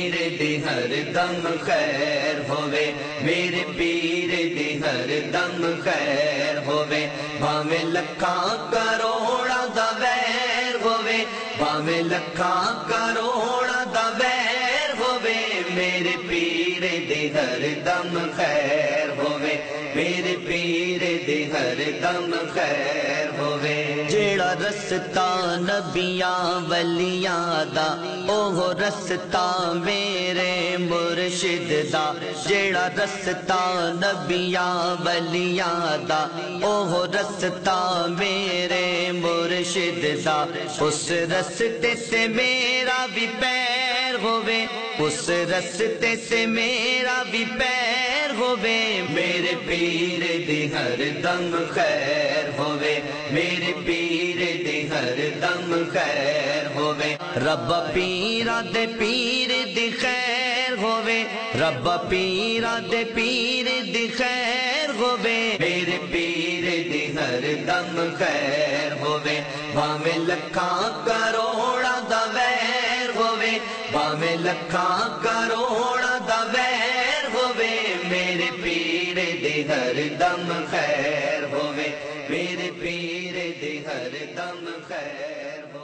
میرے دی ہر دم خیر ہوے، میرے پیر دی ہر دم خیر ہوے، بھاویں لکھاں کروڑاں دا ویر ہوے، بھاویں لکھاں کروڑاں دا ویر ہوے، میرے پیر دی ہر دم خیر ہوے، میرے پیر دی ہر دم خیر ہوے۔ جیڑا رستہ نبیاں ولیاں دا اوہ رستہ میرے مرشد دا، جیڑا رستہ نبیاں ولیاں دا اوہ رستہ میرے مرشد دا، اس رستے سے میرا بھی پیر ہوے، اس رستے سے میرا بھی پیر ہوے، میرے پیر دی ہر دم خیر ہوے، میرے پیر دی ہر دم خیر ہوے، رب پیرا دے پیر دی خیر ہوے، رب پیرا دے پیر دی خیر ہوے، میرے پیر دی ہر دم خیر ہوے، بھاویں لکھاں کروڑاں دا ویر ہوے، بھاویں لکھاں کروڑاں دا ویر ہوے، میرے پیر دی ہر دم خیر ہوے، میرے پیر دی ہر دم خیر ہوے۔